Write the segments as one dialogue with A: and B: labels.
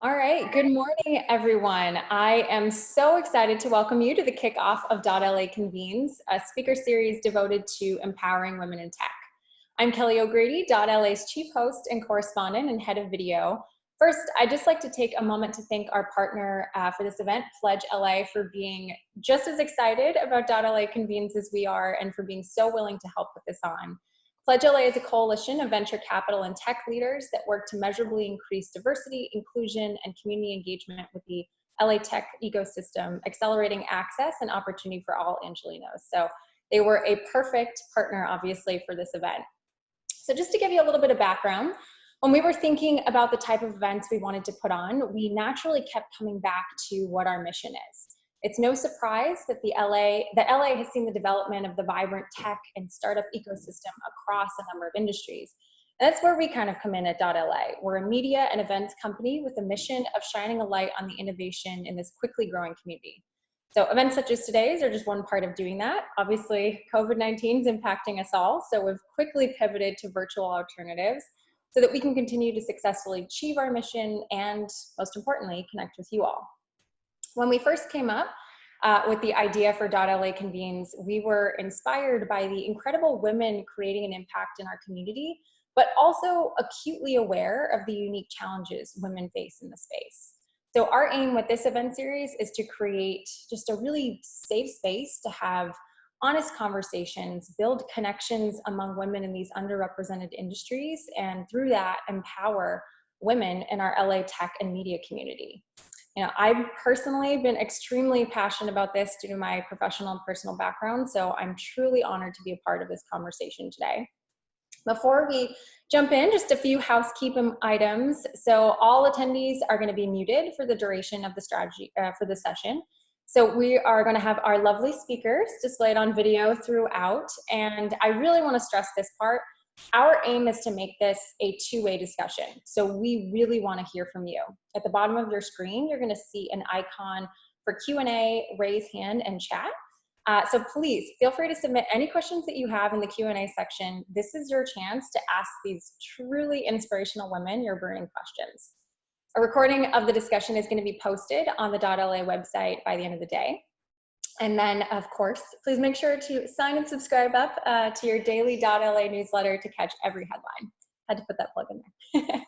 A: All right, good morning, everyone. I am so excited to welcome you to the kickoff of dot.LA Convenes, a speaker series devoted to empowering women in tech. I'm Kelly O'Grady, dot.LA's chief host and correspondent and head of video. First, I'd just like to take a moment to thank our partner for this event, PledgeLA, for being just as excited about dot.LA Convenes as we are and for being so willing to help put this on. PledgeLA is a coalition of venture capital and tech leaders that work to measurably increase diversity, inclusion, and community engagement with the LA tech ecosystem, accelerating access and opportunity for all Angelenos. So they were a perfect partner, obviously, for this event. So just to give you a little bit of background, when we were thinking about the type of events we wanted to put on, we naturally kept coming back to what our mission is. It's no surprise that LA has seen the development of the vibrant tech and startup ecosystem across a number of industries. And that's where we kind of come in at dot.LA. We're a media and events company with a mission of shining a light on the innovation in this quickly growing community. So events such as today's are just one part of doing that. Obviously, COVID-19 is impacting us all, so we've quickly pivoted to virtual alternatives so that we can continue to successfully achieve our mission and, most importantly, connect with you all. When we first came up with the idea for dot.LA Convenes, we were inspired by the incredible women creating an impact in our community, but also acutely aware of the unique challenges women face in the space. So our aim with this event series is to create just a really safe space to have honest conversations, build connections among women in these underrepresented industries, and through that, empower women in our LA tech and media community. You know, I've personally been extremely passionate about this due to my professional and personal background, so I'm truly honored to be a part of this conversation today. Before we jump in, just a few housekeeping items. So all attendees are going to be muted for the duration of the strategy for the session. So we are going to have our lovely speakers displayed on video throughout, and I really want to stress this part. Our aim is to make this a two-way discussion. So we really want to hear from you. At the bottom of your screen, you're going to see an icon for Q&A, raise hand, and chat. So please feel free to submit any questions that you have in the Q&A section. This is your chance to ask these truly inspirational women your burning questions. A recording of the discussion is going to be posted on the dot.LA website by the end of the day. And then, of course, please make sure to sign and subscribe up to your daily dot.LA newsletter to catch every headline. Had to put that plug in there.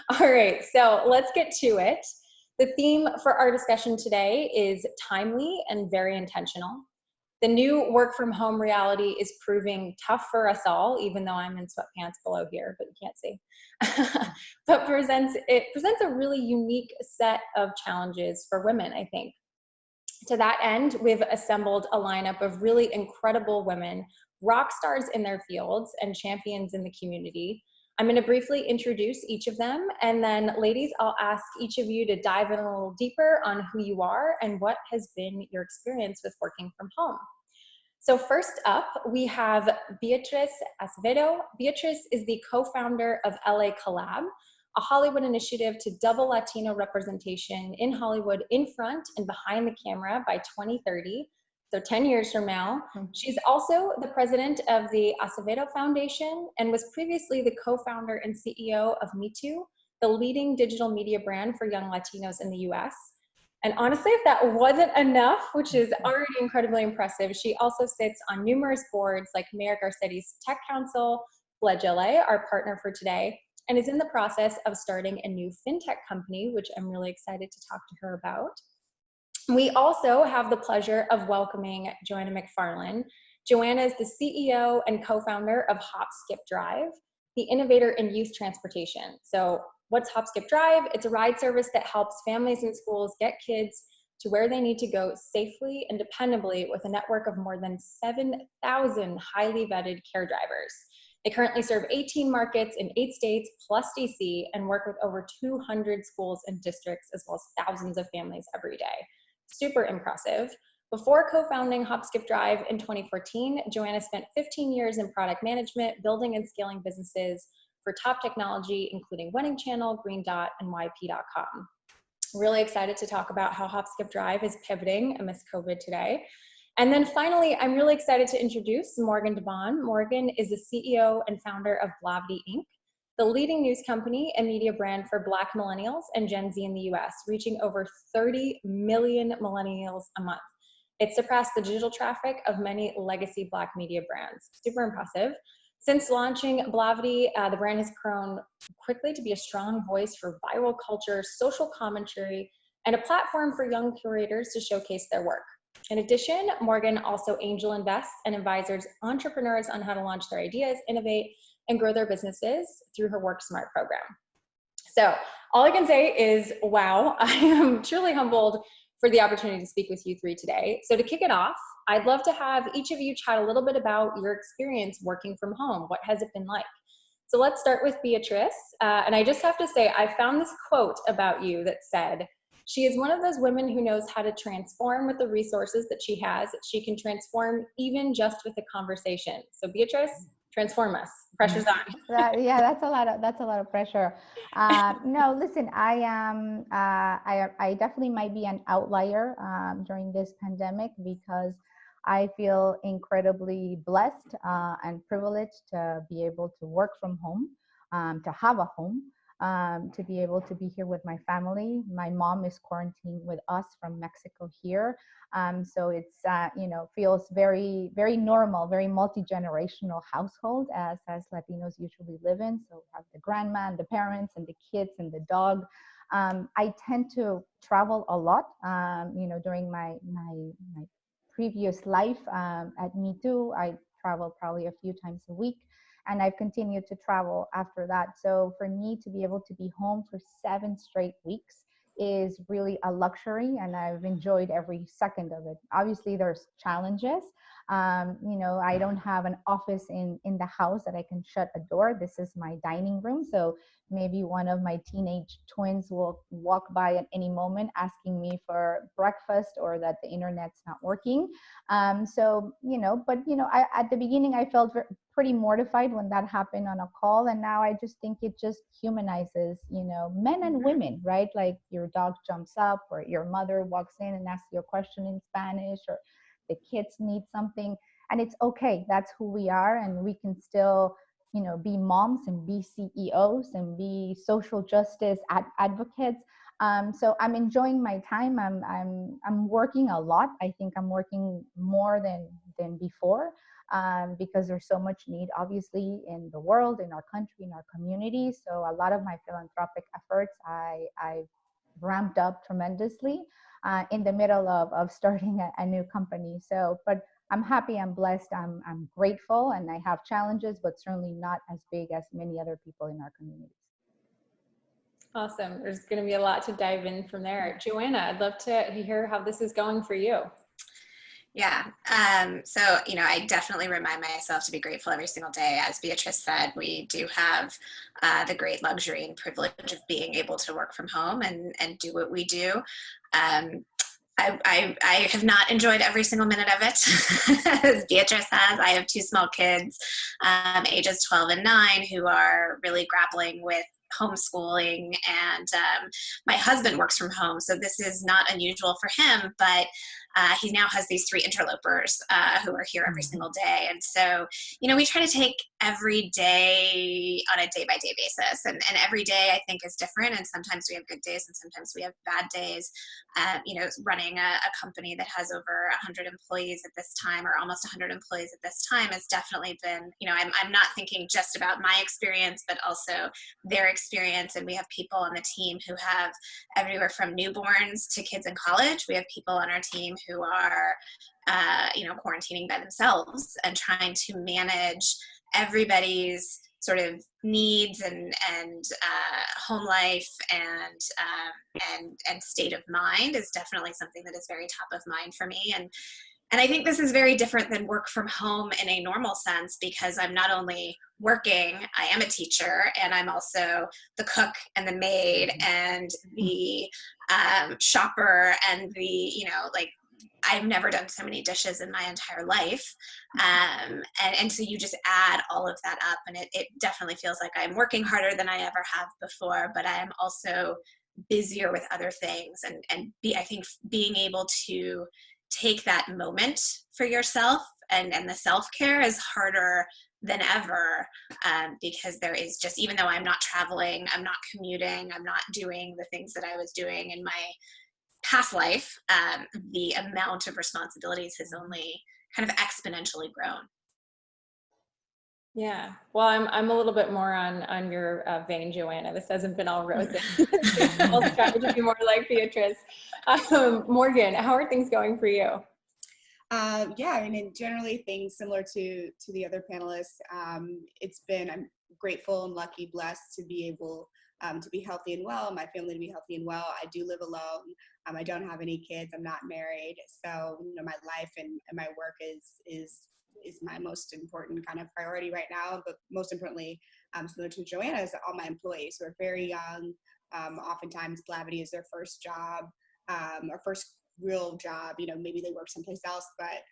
A: All right, so let's get to it. The theme for our discussion today is timely and very intentional. The new work from home reality is proving tough for us all, even though I'm in sweatpants below here, but you can't see. But it presents a really unique set of challenges for women, I think. To that end, we've assembled a lineup of really incredible women, rock stars in their fields and champions in the community. I'm going to briefly introduce each of them, and then ladies, I'll ask each of you to dive in a little deeper on who you are and what has been your experience with working from home. So first up, we have Beatriz Acevedo. Beatriz is the co-founder of LA Collab, a Hollywood initiative to double Latino representation in Hollywood in front and behind the camera by 2030, so 10 years from now. She's also the president of the Acevedo Foundation and was previously the co-founder and CEO of Me Too, the leading digital media brand for young Latinos in the US. And honestly, if that wasn't enough, which is already incredibly impressive, she also sits on numerous boards like Mayor Garcetti's Tech Council, PledgeLA, our partner for today, and is in the process of starting a new fintech company, which I'm really excited to talk to her about. We also have the pleasure of welcoming Joanna McFarland. Joanna is the CEO and co-founder of HopSkipDrive, the innovator in youth transportation. So what's HopSkipDrive? It's a ride service that helps families and schools get kids to where they need to go safely and dependably with a network of more than 7,000 highly vetted care drivers. They currently serve 18 markets in 8 states plus DC and work with over 200 schools and districts as well as thousands of families every day. Super impressive. Before co-founding HopSkipDrive in 2014, Joanna spent 15 years in product management, building and scaling businesses for top technology, including Wedding Channel, Green Dot, and YP.com. Really excited to talk about how HopSkipDrive is pivoting amidst COVID today. And then finally, I'm really excited to introduce Morgan DeBaun. Morgan is the CEO and founder of Blavity Inc. the leading news company and media brand for Black millennials and Gen Z in the US, reaching over 30 million millennials a month. It surpassed the digital traffic of many legacy Black media brands. Super impressive. Since launching Blavity, the brand has grown quickly to be a strong voice for viral culture, social commentary, and a platform for young curators to showcase their work. In addition, Morgan also angel invests and advises entrepreneurs on how to launch their ideas, innovate, and grow their businesses through her Work Smart program. So all I can say is, wow, I am truly humbled for the opportunity to speak with you three today. So to kick it off, I'd love to have each of you chat a little bit about your experience working from home. What has it been like? So let's start with Beatriz. And I just have to say, I found this quote about you that said, "She is one of those women who knows how to transform with the resources that she has. She can transform even just with a conversation." So Beatriz, transform us. Pressure's on.
B: Yeah, that's a lot of pressure. No, listen, I am. I definitely might be an outlier during this pandemic because I feel incredibly blessed and privileged to be able to work from home, to have a home, to be able to be here with my family. My mom is quarantined with us from Mexico here. So it's, feels very, very normal, very multi-generational household as Latinos usually live in. So we have the grandma and the parents and the kids and the dog. I tend to travel a lot, during my previous life at Me Too. I traveled probably a few times a week. And I've continued to travel after that. So for me to be able to be home for 7 straight weeks is really a luxury, and I've enjoyed every second of it. Obviously, there's challenges. I don't have an office in the house that I can shut a door. This is my dining room. So maybe one of my teenage twins will walk by at any moment asking me for breakfast or that the internet's not working. At the beginning, I felt pretty mortified when that happened on a call. And now I just think it just humanizes, men and women, right? Like your dog jumps up or your mother walks in and asks you a question in Spanish, or the kids need something, and it's okay. That's who we are. And we can still, be moms and be CEOs and be social justice advocates. So I'm enjoying my time. I'm working a lot. I think I'm working more than before. Because there's so much need, obviously, in the world, in our country, in our community. So a lot of my philanthropic efforts, I've ramped up tremendously in the middle of starting a new company. So, but I'm happy, I'm blessed, I'm grateful, and I have challenges, but certainly not as big as many other people in our communities.
A: Awesome. There's going to be a lot to dive in from there. Joanna, I'd love to hear how this is going for you.
C: Yeah. So, I definitely remind myself to be grateful every single day. As Beatriz said, we do have the great luxury and privilege of being able to work from home and do what we do. I have not enjoyed every single minute of it. As Beatriz has, I have 2 small kids, ages 12 and 9, who are really grappling with homeschooling, and my husband works from home, so this is not unusual for him, but he now has these 3 interlopers who are here every single day. And so, we try to take every day on a day-by-day basis, and every day I think is different, and sometimes we have good days and sometimes we have bad days. Running a company that has over 100 employees at this time, or almost 100 employees at this time, has definitely been, I'm not thinking just about my experience, but also their experience. And we have people on the team who have everywhere from newborns to kids in college. We have people on our team who are, quarantining by themselves and trying to manage everybody's sort of needs and home life and state of mind is definitely something that is very top of mind for me. And I think this is very different than work from home in a normal sense, because I'm not only working, I am a teacher, and I'm also the cook and the maid and the shopper and the, I've never done so many dishes in my entire life. And so you just add all of that up, and it definitely feels like I'm working harder than I ever have before, but I am also busier with other things. I think being able to take that moment for yourself and the self-care is harder than ever, because there is just, even though I'm not traveling, I'm not commuting, I'm not doing the things that I was doing in my past life, the amount of responsibilities has only kind of exponentially grown.
A: Yeah. Well, I'm a little bit more on your vein, Joanna. This hasn't been all roses. I'll try to be more like Beatriz. Morgan, how are things going for you?
D: Yeah, I mean, generally things similar to the other panelists. I'm grateful and lucky, blessed to be able to be healthy and well, my family to be healthy and well. I do live alone. I don't have any kids. I'm not married. So, my life and my work is my most important kind of priority right now. But most importantly, similar to Joanna, is all my employees who are very young. Oftentimes Blavity is their first job, or first real job. Maybe they work someplace else, but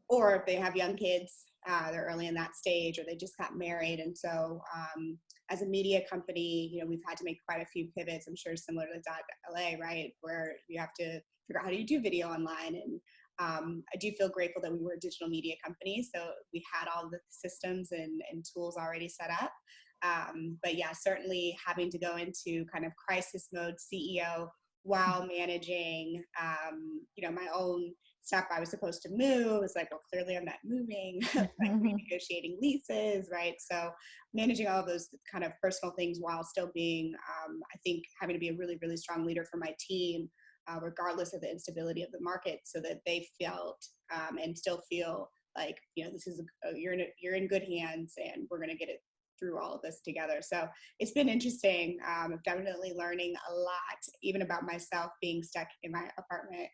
D: or if they have young kids, they're early in that stage, or they just got married. And so as a media company, we've had to make quite a few pivots. I'm sure similar to dot.LA, right, where you have to figure out how do you do video online. And I do feel grateful that we were a digital media company, so we had all the systems and tools already set up. But yeah, certainly having to go into kind of crisis mode CEO while managing, my own stuff. I was supposed to move. It's like, well, clearly I'm not moving, like renegotiating leases, right? So managing all of those kind of personal things while still being, I think, having to be a really, really strong leader for my team, regardless of the instability of the market, so that they felt and still feel like, this is you're in good hands, and we're going to get it through all of this together. So it's been interesting. I'm definitely learning a lot, even about myself, being stuck in my apartment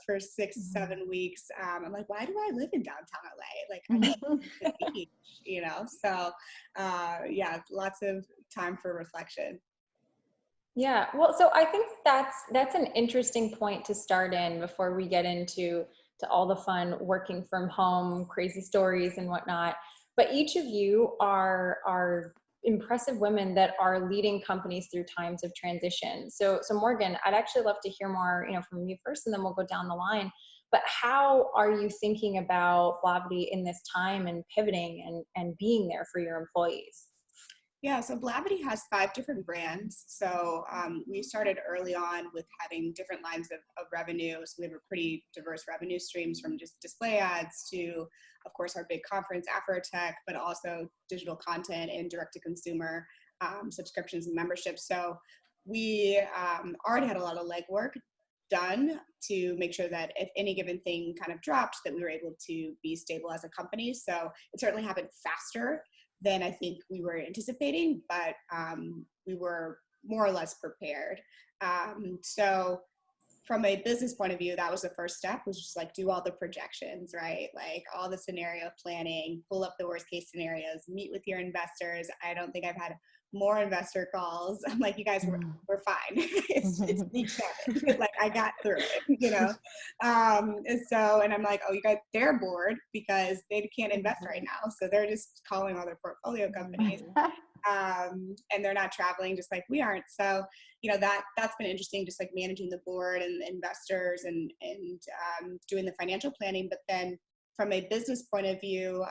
D: for 6-7 weeks. I'm like, why do I live in downtown LA? Like, I love the beach, So yeah, lots of time for reflection.
A: Yeah, well, so I think that's an interesting point to start in before we get into all the fun working from home, crazy stories and whatnot. But each of you are impressive women that are leading companies through times of transition. So Morgan, I'd actually love to hear more, from you first, and then we'll go down the line. But how are you thinking about Blavity in this time and pivoting and being there for your employees?
D: Yeah, so Blavity has 5 different brands. So we started early on with having different lines of revenue. So we have a pretty diverse revenue streams, from just display ads to, of course, our big conference, Afrotech, but also digital content and direct-to-consumer subscriptions and memberships. So we already had a lot of legwork done to make sure that if any given thing kind of dropped, that we were able to be stable as a company. So it certainly happened faster than I think we were anticipating, but we were more or less prepared. So from a business point of view, that was the first step, was just like do all the projections, right? Like all the scenario planning, pull up the worst case scenarios, meet with your investors. I don't think I've had more investor calls. I'm like, you guys we're fine. it's week 7. Like, I got through it, and I'm like, oh, you guys, they're bored because they can't invest right now. So they're just calling all their portfolio companies. And they're not traveling just like we aren't. So, that's been interesting, just like managing the board and the investors and doing the financial planning. But then from a business point of view,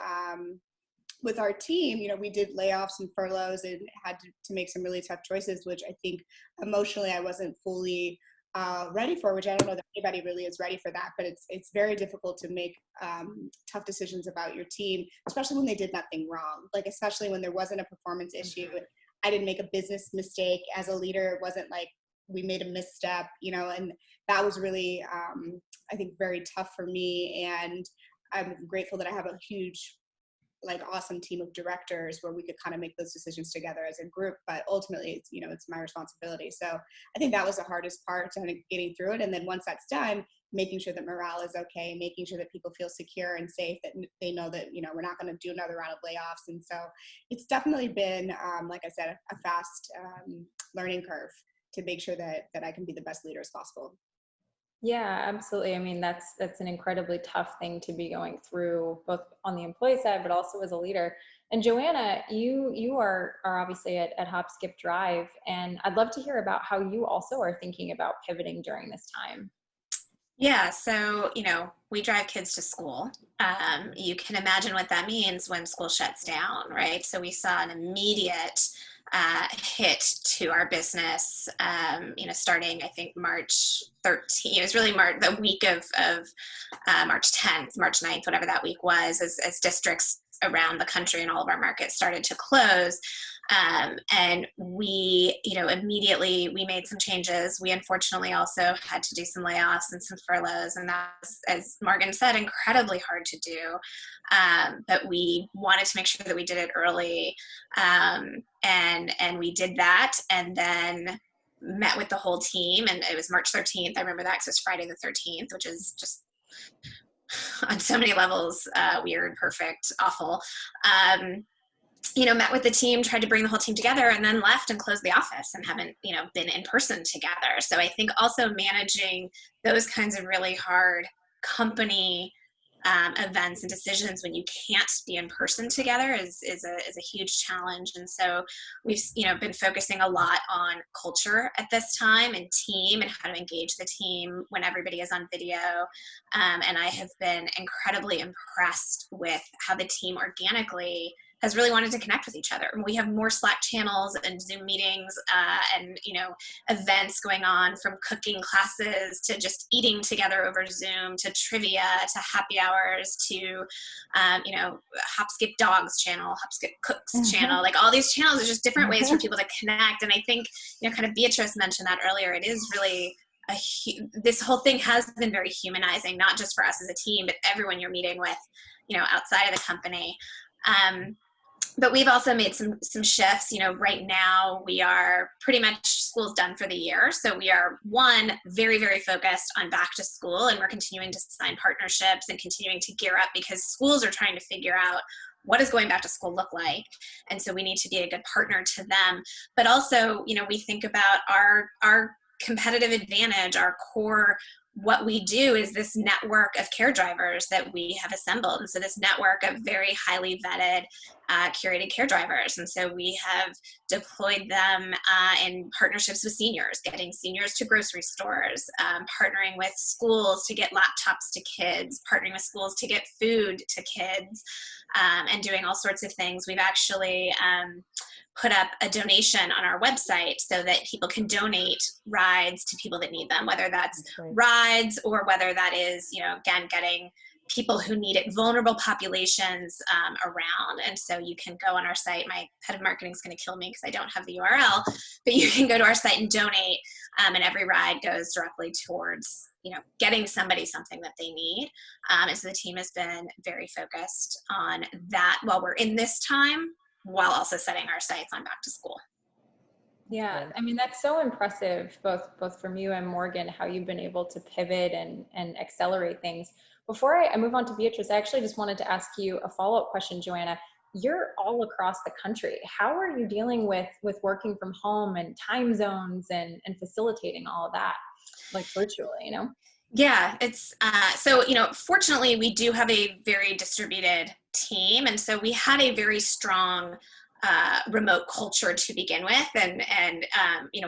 D: with our team, we did layoffs and furloughs and had to make some really tough choices, which I think emotionally I wasn't fully ready for, which I don't know that anybody really is ready for that, but it's very difficult to make tough decisions about your team, especially when they did nothing wrong, like especially when there wasn't a performance issue. I didn't make a business mistake as a leader. It wasn't like we made a misstep, and that was really, I think, very tough for me. And I'm grateful that I have a huge, awesome team of directors where we could kind of make those decisions together as a group, but ultimately it's my responsibility. So I think that was the hardest part, to getting through it. And then once that's done, making sure that morale is okay, making sure that people feel secure and safe, that they know that, we're not going to do another round of layoffs. And so it's definitely been, like I said, a fast learning curve to make sure that I can be the best leader as possible.
A: Yeah, absolutely. I mean, that's an incredibly tough thing to be going through, both on the employee side, but also as a leader. And Joanna, you are obviously at HopSkipDrive, and I'd love to hear about how you also are thinking about pivoting during this time.
C: Yeah, so, we drive kids to school. You can imagine what that means when school shuts down, right? So we saw an immediate hit to our business, starting, I think, March 13th. It was really the week of March 10th, March 9th, whatever that week was, as districts around the country and all of our markets started to close. And we, immediately we made some changes. We unfortunately also had to do some layoffs and some furloughs, and that was, as Morgan said, incredibly hard to do. But we wanted to make sure that we did it early, and we did that, and then met with the whole team. And it was March 13th. I remember that because it was Friday the 13th, which is just on so many levels weird, perfect, awful. Met with the team, tried to bring the whole team together, and then left and closed the office and haven't, been in person together. So I think also managing those kinds of really hard company events and decisions when you can't be in person together is a huge challenge. And so we've been focusing a lot on culture at this time, and team, and how to engage the team when everybody is on video. And I have been incredibly impressed with how the team organically has really wanted to connect with each other. We have more Slack channels and Zoom meetings and events going on, from cooking classes to just eating together over Zoom, to trivia, to happy hours, to HopSkip Dogs channel, HopSkip Cooks channel. Like, all these channels are just different ways for people to connect. And I think kind of Beatriz mentioned that earlier. It is really this whole thing has been very humanizing, not just for us as a team, but everyone you're meeting with, outside of the company. But we've also made some shifts. Right now we are pretty much, school's done for the year. So we are, very, very focused on back to school, and we're continuing to sign partnerships and continuing to gear up, because schools are trying to figure out what does going back to school look like. And so we need to be a good partner to them. But also, we think about our competitive advantage, our core. What we do is this network of care drivers that we have assembled. And so this network of very highly vetted, curated care drivers. And so we have deployed them in partnerships with seniors, getting seniors to grocery stores, partnering with schools to get laptops to kids, partnering with schools to get food to kids, and doing all sorts of things. We've actually put up a donation on our website so that people can donate rides to people that need them, whether that's rides or whether that is, again, getting people who need it, vulnerable populations around. And so you can go on our site. My head of marketing is going to kill me because I don't have the URL, but you can go to our site and donate, and every ride goes directly towards getting somebody something that they need. And so the team has been very focused on that while we're in this time, while also setting our sights on back to school.
A: Yeah, I mean, that's so impressive, both from you and Morgan, how you've been able to pivot and accelerate things. Before I move on to Beatriz, I actually just wanted to ask you a follow-up question, Joanna. You're all across the country. How are you dealing with working from home and time zones and facilitating all of that, like virtually,
C: Yeah, it's so, fortunately we do have a very distributed team. And so we had a very strong remote culture to begin with. And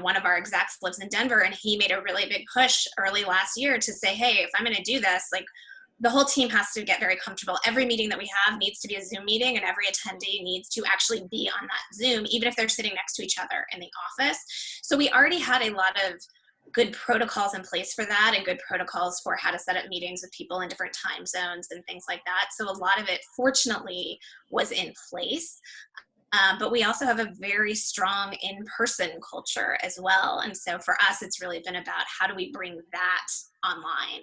C: one of our execs lives in Denver, and he made a really big push early last year to say, hey, if I'm going to do this, like, the whole team has to get very comfortable. Every meeting that we have needs to be a Zoom meeting, and every attendee needs to actually be on that Zoom, even if they're sitting next to each other in the office. So we already had a lot of good protocols in place for that, and good protocols for how to set up meetings with people in different time zones and things like that. So a lot of it, fortunately, was in place. But we also have a very strong in-person culture as well. And so for us, it's really been about how do we bring that online,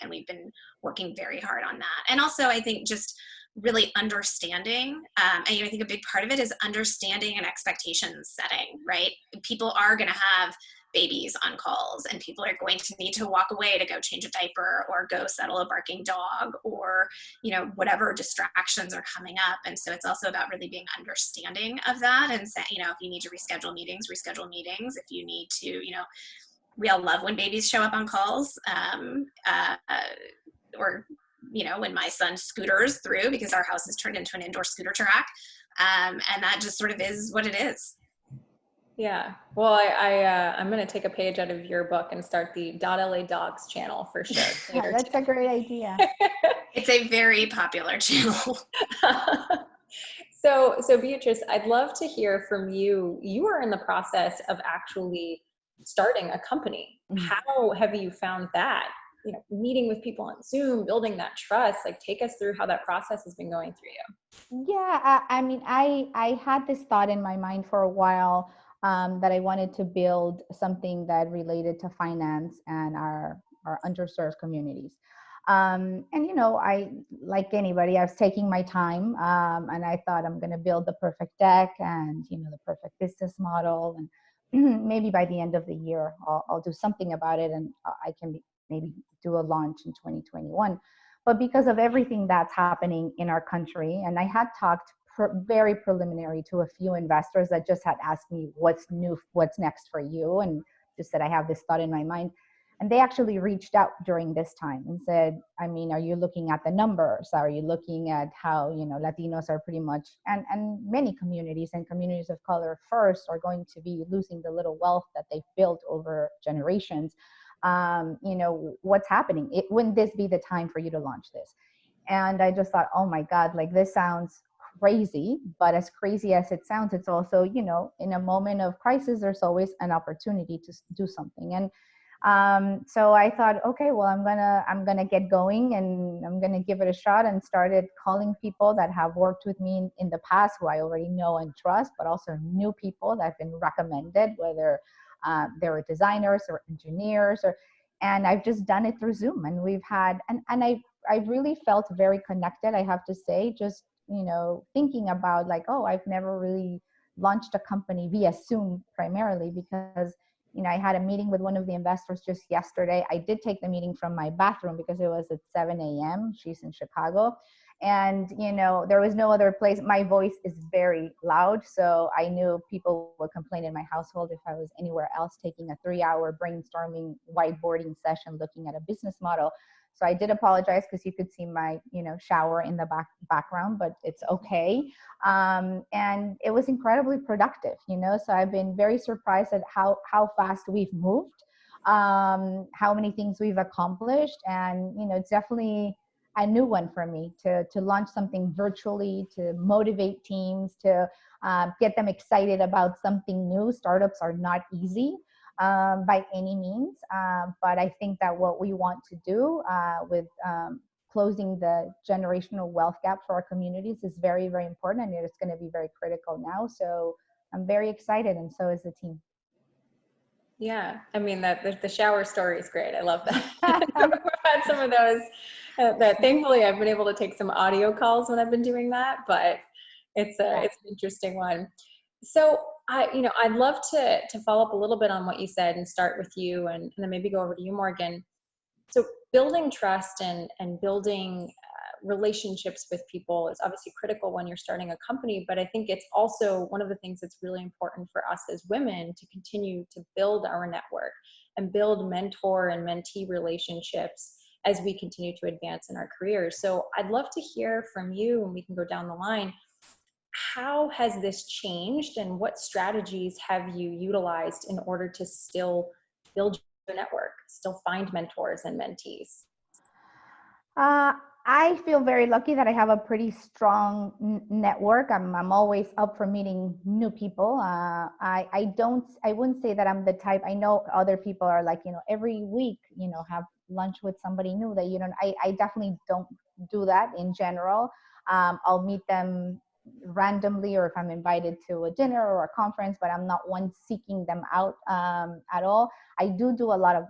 C: and we've been working very hard on that. And also, I think just really understanding, and I think a big part of it is understanding and expectations setting, right? People are going to have babies on calls, and people are going to need to walk away to go change a diaper or go settle a barking dog, or whatever distractions are coming up. And so it's also about really being understanding of that, and say, if you need to reschedule meetings. If you need to, we all love when babies show up on calls, or when my son scooters through, because our house is turned into an indoor scooter track, and that just sort of is what it is.
A: Yeah. Well, I'm going to take a page out of your book and start the .LA Dogs channel for sure later
B: That's
A: today.
B: a great idea.
C: It's a very popular channel.
A: So Beatrice, I'd love to hear from you. You are in the process of actually starting a company. How have you found that? You know, meeting with people on Zoom, building that trust. Like, take us through how that process has been going through you.
B: Yeah, I mean, I had this thought in my mind for a while, that I wanted to build something that related to finance and our underserved communities. And you know, I, like anybody, I was taking my time, and I thought I'm going to build the perfect deck and, you know, the perfect business model, and maybe by the end of the year I'll do something about it, and I can maybe do a launch in 2021. But because of everything that's happening in our country, and I had talked very preliminary to a few investors that just had asked me what's new, what's next for you, and just said I have this thought in my mind. And they actually reached out during this time and said, I mean, are you looking at the numbers? Are you looking at how, you know, Latinos are pretty much, and many communities and communities of color first are going to be losing the little wealth that they've built over generations. You know, what's happening? Wouldn't this be the time for you to launch this? And I just thought, oh my God, like this sounds crazy, but as crazy as it sounds, it's also, you know, in a moment of crisis, there's always an opportunity to do something. And so I thought, okay, well, I'm gonna get going, and I'm gonna give it a shot, and started calling people that have worked with me in the past, who I already know and trust, but also new people that have been recommended, whether they were designers or engineers, and I've just done it through Zoom, and we've had, and I really felt very connected, I have to say, just, you know, thinking about like, oh, I've never really launched a company via Zoom primarily, because, you know, I had a meeting with one of the investors just yesterday. I did take the meeting from my bathroom because it was at 7 a.m. She's in Chicago. And, you know, there was no other place. My voice is very loud. So I knew people would complain in my household if I was anywhere else taking a 3-hour brainstorming, whiteboarding session, looking at a business model. So I did apologize, because you could see my, you know, shower in the background, but it's okay. And it was incredibly productive, you know, so I've been very surprised at how fast we've moved, how many things we've accomplished. And, you know, it's definitely a new one for me to launch something virtually, to motivate teams, to get them excited about something new. Startups are not easy by any means, but I think that what we want to do with closing the generational wealth gap for our communities is very, very important, and it's going to be very critical now. So I'm very excited, and so is the team.
A: Yeah, I mean, that the shower story is great. I love that. I've had some of those that thankfully I've been able to take some audio calls when I've been doing that, but it's an interesting one. So I'd love to follow up a little bit on what you said and start with you, and then maybe go over to you, Morgan. So building trust and building relationships with people is obviously critical when you're starting a company, but I think it's also one of the things that's really important for us as women to continue to build our network and build mentor and mentee relationships as we continue to advance in our careers. So I'd love to hear from you, and we can go down the line. How has this changed, and what strategies have you utilized in order to still build your network, still find mentors and mentees?
B: I feel very lucky that I have a pretty strong network. I'm always up for meeting new people. I wouldn't say that I'm the type. I know other people are like, you know, every week, you know, have lunch with somebody new that you don't. I definitely don't do that in general. I'll meet them randomly, or if I'm invited to a dinner or a conference, but I'm not one seeking them out at all. I do a lot of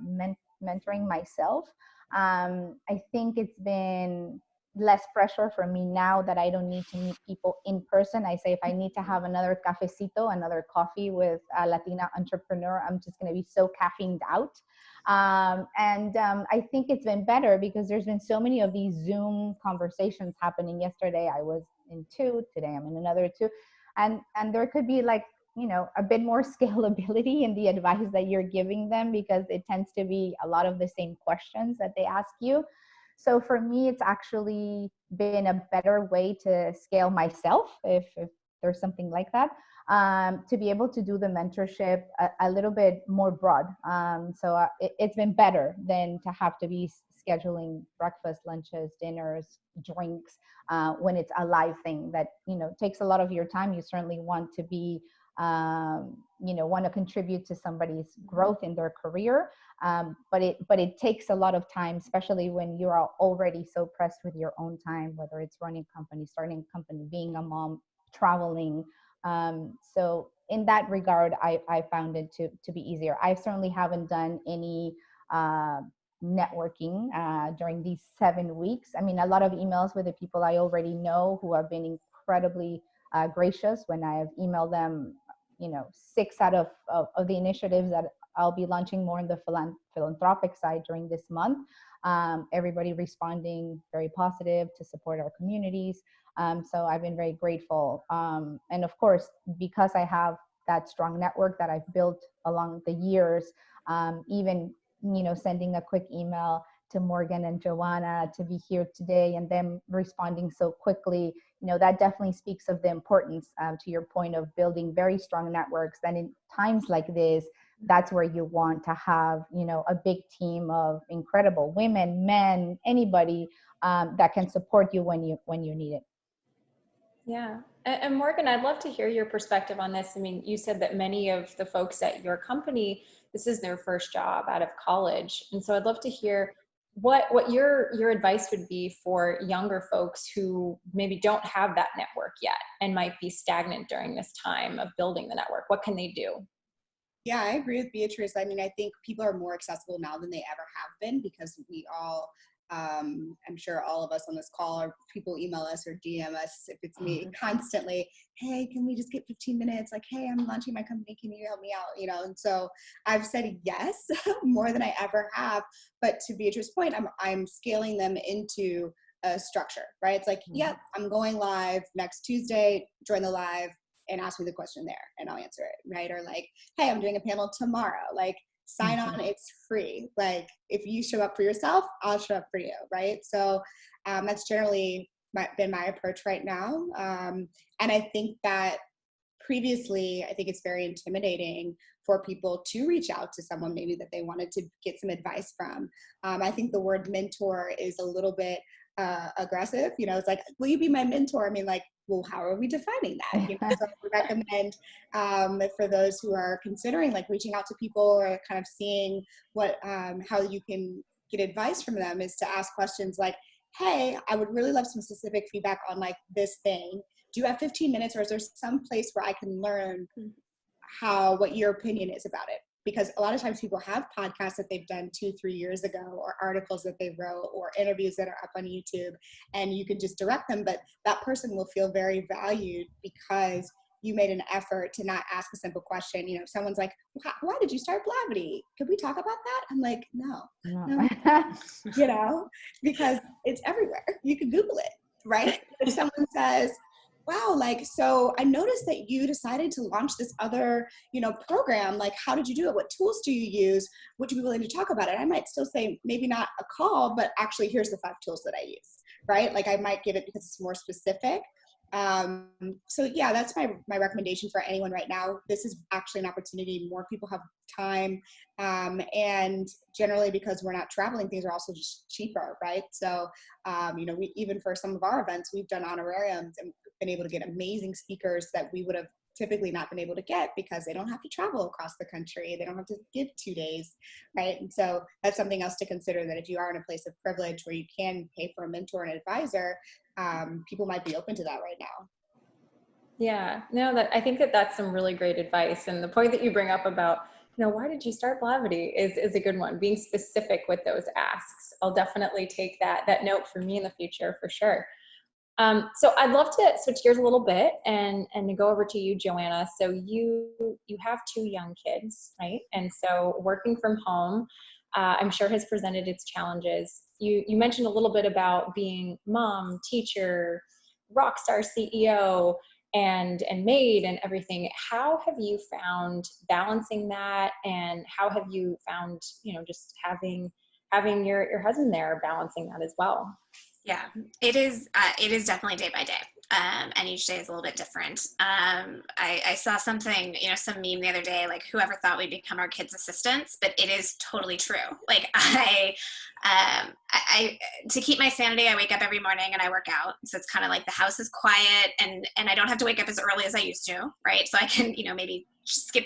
B: mentoring myself. I think it's been less pressure for me now that I don't need to meet people in person. I say if I need to have another cafecito, another coffee with a Latina entrepreneur, I'm just going to be so caffeined out. I think it's been better because there's been so many of these Zoom conversations happening. Yesterday I was in 2, today I'm in another 2. And there could be like, you know, a bit more scalability in the advice that you're giving them, because it tends to be a lot of the same questions that they ask you. So for me, it's actually been a better way to scale myself, if there's something like that. to be able to do the mentorship a little bit more broad. So it's been better than to have to be scheduling breakfast, lunches, dinners, drinks, when it's a live thing that, takes a lot of your time. You certainly want to be, want to contribute to somebody's growth in their career. But it takes a lot of time, especially when you are already so pressed with your own time, whether it's running a company, starting a company, being a mom, traveling. So in that regard, I found it to be easier. I certainly haven't done any networking during these 7 weeks. I mean, a lot of emails with the people I already know who have been incredibly gracious when I have emailed them, 6 out of the initiatives that I'll be launching more in the philanthropic side during this month. Everybody responding very positive to support our communities. So I've been very grateful. And of course, because I have that strong network that I've built along the years, even, sending a quick email to Morgan and Joanna to be here today and them responding so quickly, that definitely speaks of the importance, to your point, of building very strong networks. And in times like this, that's where you want to have, a big team of incredible women, men, anybody that can support you when you need it.
A: Yeah. And Morgan, I'd love to hear your perspective on this. I mean, you said that many of the folks at your company, this is their first job out of college. And so I'd love to hear what your advice would be for younger folks who maybe don't have that network yet and might be stagnant during this time of building the network. What can they do?
D: Yeah, I agree with Beatriz. I mean, I think people are more accessible now than they ever have been, because we all, I'm sure all of us on this call, or people email us or DM us, if it's me, constantly, hey, can we just get 15 minutes? Like, hey, I'm launching my company. Can you help me out? And so I've said yes more than I ever have. But to Beatrice's point, I'm scaling them into a structure, right? It's like, yep, I'm going live next Tuesday, join the live and ask me the question there and I'll answer it, right? Or like, hey, I'm doing a panel tomorrow. Like, sign on, it's free. Like, if you show up for yourself, I'll show up for you, right? So that's generally been my approach right now. And I think that previously, I think it's very intimidating for people to reach out to someone maybe that they wanted to get some advice from. I think the word mentor is a little bit aggressive. It's like, will you be my mentor? I mean, like, well, how are we defining that? So I would recommend for those who are considering like reaching out to people or kind of seeing what, how you can get advice from them, is to ask questions like, hey, I would really love some specific feedback on like this thing. Do you have 15 minutes, or is there some place where I can learn what your opinion is about it? Because a lot of times people have podcasts that they've done 2-3 years ago, or articles that they wrote, or interviews that are up on YouTube, and you can just direct them, but that person will feel very valued because you made an effort to not ask a simple question. Someone's like, why did you start Blavity? Could we talk about that? I'm like, no. Because it's everywhere. You can Google it, right? If someone says, wow, like, so I noticed that you decided to launch this other, program. Like, how did you do it? What tools do you use? Would you be willing to talk about it? I might still say, maybe not a call, but actually here's the 5 tools that I use, right? Like, I might give it because it's more specific. So yeah, that's my recommendation for anyone right now. This is actually an opportunity. More people have time. And generally, because we're not traveling, things are also just cheaper, right? So, we, even for some of our events, we've done honorariums and been able to get amazing speakers that we would have typically not been able to get because they don't have to travel across the country. They don't have to give 2 days, right? And so that's something else to consider, that if you are in a place of privilege where you can pay for a mentor and advisor, people might be open to that right now.
A: Yeah, no, I think that's some really great advice. And the point that you bring up about, why did you start Blavity is a good one. Being specific with those asks. I'll definitely take that note for me in the future for sure. So I'd love to switch gears a little bit and to go over to you, Joanna. So you have 2 young kids, right? And so working from home, I'm sure has presented its challenges. You mentioned a little bit about being mom, teacher, rock star CEO, and maid and everything. How have you found balancing that, and how have you found, just having your husband there balancing that as well?
C: Yeah, it is definitely day by day. And each day is a little bit different. I saw something, some meme the other day, like whoever thought we'd become our kids' assistants, but it is totally true. Like I to keep my sanity, I wake up every morning and I work out. So it's kind of like the house is quiet and I don't have to wake up as early as I used to, right? So I can, maybe skip,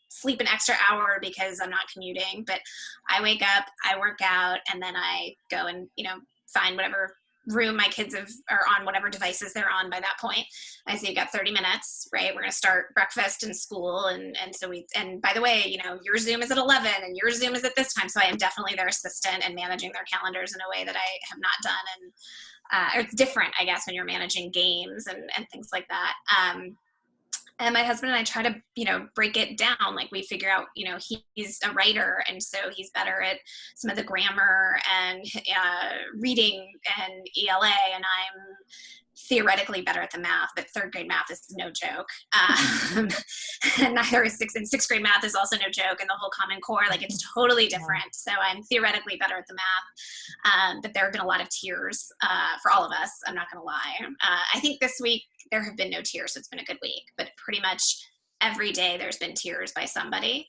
C: sleep an extra hour because I'm not commuting, but I wake up, I work out, and then I go and, find whatever room my kids are on, whatever devices they're on by that point. I say, you've got 30 minutes, right? We're going to start breakfast and school. And so and by the way, your Zoom is at 11 and your Zoom is at this time. So I am definitely their assistant and managing their calendars in a way that I have not done. And it's different, I guess, when you're managing games and things like that. And my husband and I try to, break it down. Like we figure out, he's a writer. And so he's better at some of the grammar and reading and ELA. And I'm theoretically better at the math, but third grade math is no joke. And neither is sixth grade math is also no joke. And the whole Common Core, like it's totally different. So I'm theoretically better at the math. But there have been a lot of tears for all of us. I'm not going to lie. I think this week there have been no tears. So it's been a good week, but pretty much every day there's been tears by somebody.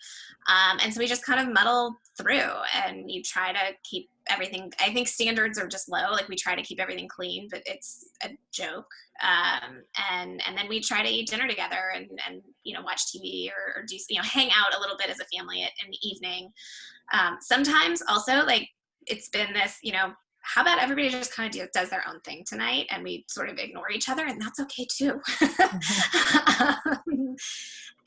C: And so we just kind of muddle through and you try to keep everything. I think standards are just low. Like we try to keep everything clean, but it's a joke. And then we try to eat dinner together and watch TV or do, hang out a little bit as a family in the evening. Sometimes also like it's been this, how about everybody just kind of does their own thing tonight and we sort of ignore each other, and that's okay too.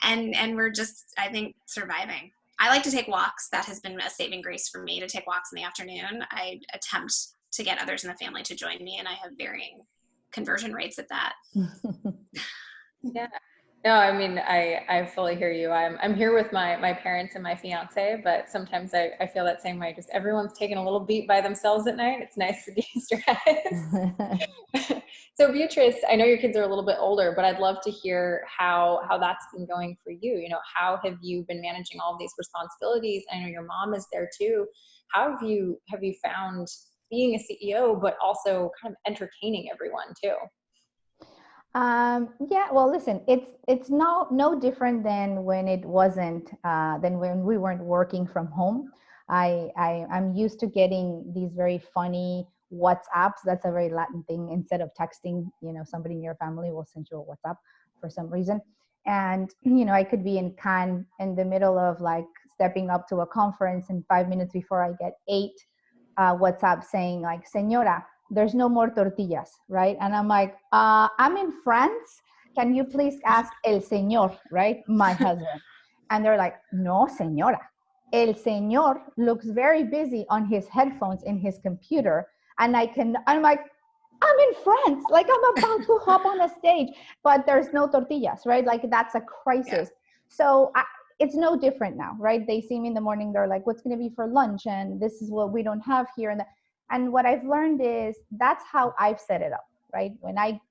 C: And we're just, I think, surviving. I like to take walks. That has been a saving grace for me, to take walks in the afternoon. I attempt to get others in the family to join me, and I have varying conversion rates at that.
A: Yeah. No, I mean, I fully hear you. I'm here with my parents and my fiance, but sometimes I feel that same way. Just everyone's taking a little beat by themselves at night. It's nice to de-stress. So Beatriz, I know your kids are a little bit older, but I'd love to hear how that's been going for you. How have you been managing all of these responsibilities? I know your mom is there too. How have you found being a CEO, but also kind of entertaining everyone too?
B: Yeah, well, listen, it's no different than when it wasn't, than when we weren't working from home. I'm used to getting these very funny WhatsApps. That's a very Latin thing. Instead of texting, somebody in your family will send you a WhatsApp for some reason. And, I could be in Cannes in the middle of like stepping up to a conference, and 5 minutes before I get 8 WhatsApp saying like, "Señora, there's no more tortillas," right? And I'm like, I'm in France. Can you please ask el señor, right? My husband. And they're like, "No, señora. El señor looks very busy on his headphones in his computer." And I'm like, I'm in France. Like I'm about to hop on a stage, but there's no tortillas, right? Like that's a crisis. Yeah. So it's no different now, right? They see me in the morning. They're like, "What's going to be for lunch?" And this is what we don't have here. And what I've learned is that's how I've set it up, right? When I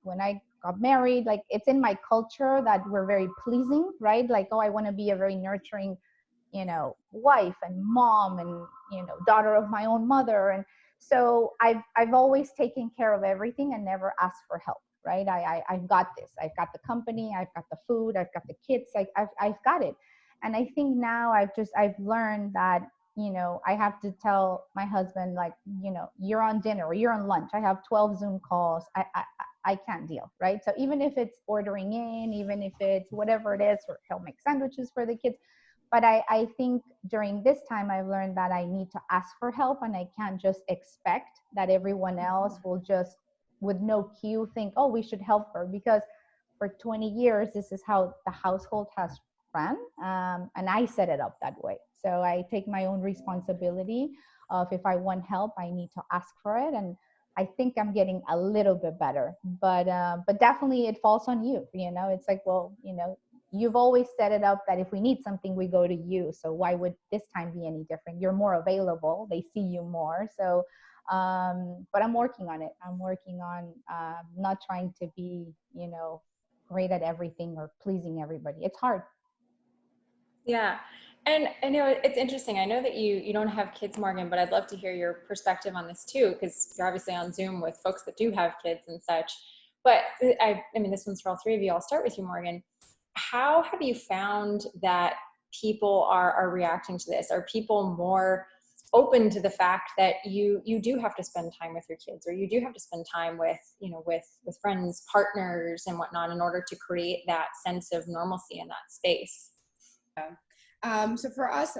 B: got married, like it's in my culture that we're very pleasing, right? Like, oh, I want to be a very nurturing, wife and mom and, daughter of my own mother. And so I've always taken care of everything and never asked for help, right? I've got this. I've got the company. I've got the food. I've got the kids. I've got it. And I think now I've learned that, I have to tell my husband, like, you're on dinner or you're on lunch. I have 12 Zoom calls. I can't deal, right? So even if it's ordering in, even if it's whatever it is, or he'll make sandwiches for the kids. But I think during this time, I've learned that I need to ask for help, and I can't just expect that everyone else will just, with no cue, think, oh, we should help her. Because for 20 years, this is how the household has ran. And I set it up that way. So I take my own responsibility of, if I want help, I need to ask for it. And I think I'm getting a little bit better, but definitely it falls on you. It's like, well, you've always set it up that if we need something, we go to you. So why would this time be any different? You're more available. They see you more. So, but I'm working on it. I'm working on not trying to be, great at everything or pleasing everybody. It's hard.
A: Yeah. And I know it's interesting. I know that you don't have kids, Morgan, but I'd love to hear your perspective on this too, because you're obviously on Zoom with folks that do have kids and such. But I mean, this one's for all three of you. I'll start with you, Morgan. How have you found that people are reacting to this? Are people more open to the fact that you do have to spend time with your kids, or you do have to spend time with, with friends, partners and whatnot in order to create that sense of normalcy in that space?
D: So for us,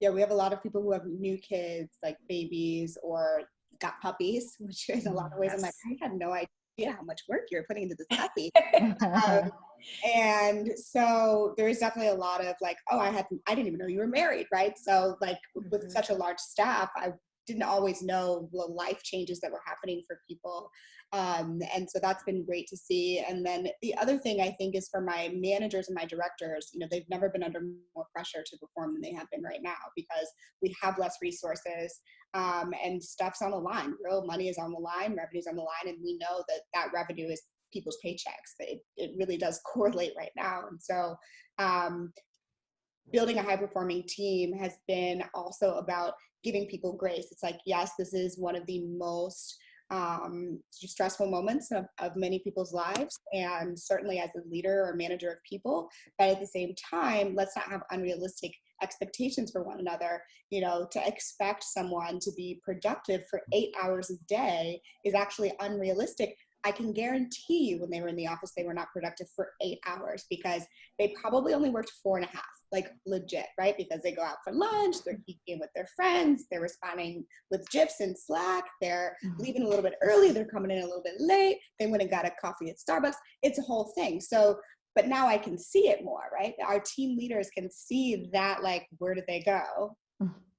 D: we have a lot of people who have new kids, like babies or got puppies, which in a lot of ways, I'm like, I had no idea how much work you're putting into this puppy. And so there's definitely a lot of like, oh, I didn't even know you were married, right? So like with such a large staff, I didn't always know the life changes that were happening for people. And so that's been great to see. And then the other thing I think is for my managers and my directors, they've never been under more pressure to perform than they have been right now, because we have less resources, and stuff's on the line. Real money is on the line, revenue's on the line, and we know that revenue is people's paychecks. It really does correlate right now. And so building a high performing team has been also about giving people grace. It's like, yes, this is one of the most stressful moments of many people's lives, and certainly as a leader or manager of people, but at the same time, let's not have unrealistic expectations for one another. To expect someone to be productive for 8 hours a day is actually unrealistic. I can guarantee you when they were in the office, they were not productive for 8 hours, because they probably only worked 4.5, like legit, right? Because they go out for lunch, they're geeking with their friends, they're responding with GIFs in Slack, they're leaving a little bit early, they're coming in a little bit late, they went and got a coffee at Starbucks. It's a whole thing. So, but now I can see it more, right? Our team leaders can see that, like, where did they go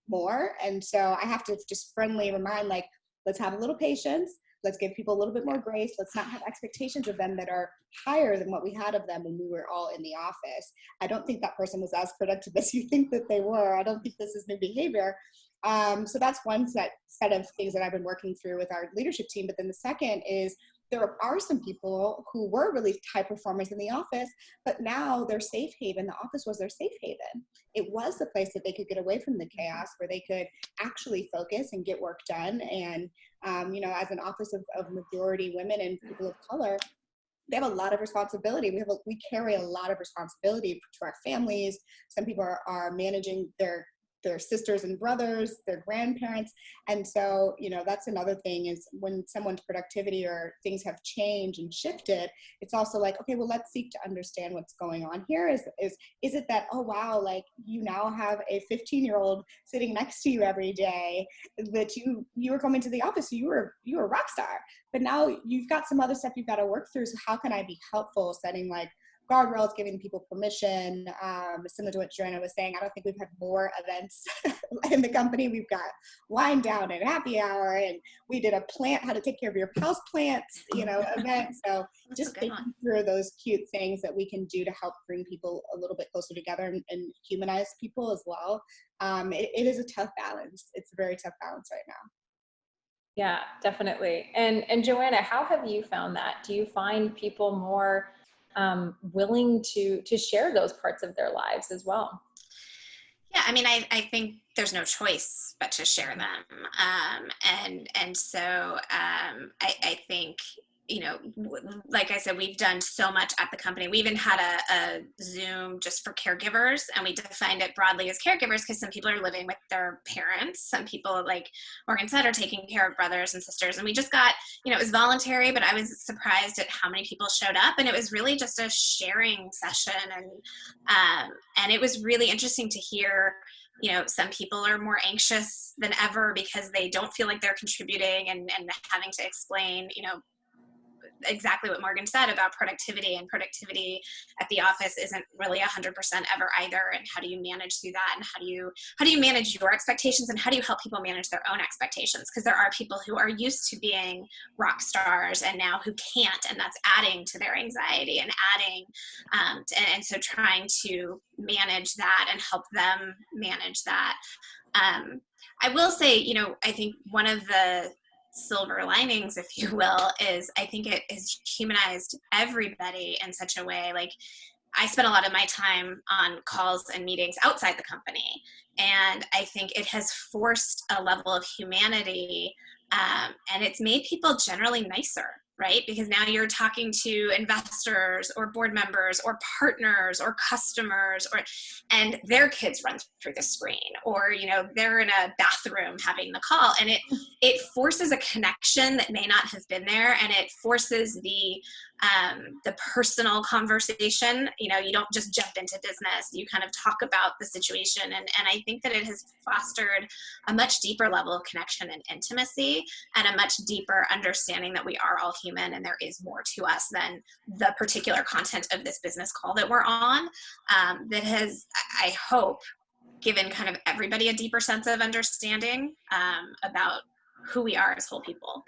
D: more? And so I have to just friendly remind, like, let's have a little patience. Let's give people a little bit more grace. Let's not have expectations of them that are higher than what we had of them when we were all in the office. I don't think that person was as productive as you think that they were. I don't think this is new behavior. So that's one set of things that I've been working through with our leadership team. But then the second is, there are some people who were really high performers in the office, but now their safe haven, the office was their safe haven. It was the place that they could get away from the chaos, where they could actually focus and get work done. And, as an office of majority women and people of color, they have a lot of responsibility. We carry a lot of responsibility to our families. Some people are managing their sisters and brothers, their grandparents. And so, that's another thing, is when someone's productivity or things have changed and shifted, it's also like, okay, well, let's seek to understand what's going on here. Is it that, oh, wow, like you now have a 15-year-old sitting next to you every day, that you were coming to the office, you were a rock star, but now you've got some other stuff you've got to work through. So how can I be helpful, setting like guardrails, giving people permission, similar to what Joanna was saying. I don't think we've had more events in the company. We've got wine down and happy hour, and we did a how to take care of your house plants, event. So just thinking through those cute things that we can do to help bring people a little bit closer together and humanize people as well. It is a tough balance. It's a very tough balance right now.
A: Yeah, definitely. And Joanna, how have you found that? Do you find people more willing to share those parts of their lives as well?
C: Yeah, I mean, I think there's no choice but to share them. And so I think, like I said, we've done so much at the company. We even had a Zoom just for caregivers, and we defined it broadly as caregivers because some people are living with their parents. Some people, like Morgan said, are taking care of brothers and sisters. And we just got, it was voluntary, but I was surprised at how many people showed up. And it was really just a sharing session. And it was really interesting to hear, some people are more anxious than ever because they don't feel like they're contributing, and having to explain, exactly what Morgan said about productivity, and productivity at the office isn't really 100% ever either. And how do you manage through that? And how do you manage your expectations, and how do you help people manage their own expectations? Because there are people who are used to being rock stars and now who can't, and that's adding to their anxiety and adding, and so trying to manage that and help them manage that. I will say, I think one of the silver linings, if you will, is I think it has humanized everybody in such a way. Like, I spent a lot of my time on calls and meetings outside the company, and I think it has forced a level of humanity, and it's made people generally nicer. right? Because now you're talking to investors or board members or partners or customers, and their kids run through the screen, or, you know, they're in a bathroom having the call, and it forces a connection that may not have been there, and it forces the personal conversation. You know, you don't just jump into business, you kind of talk about the situation, and I think that it has fostered a much deeper level of connection and intimacy, and a much deeper understanding that we are all human and there is more to us than the particular content of this business call that we're on. That has, I hope, given kind of everybody a deeper sense of understanding about who we are as whole people.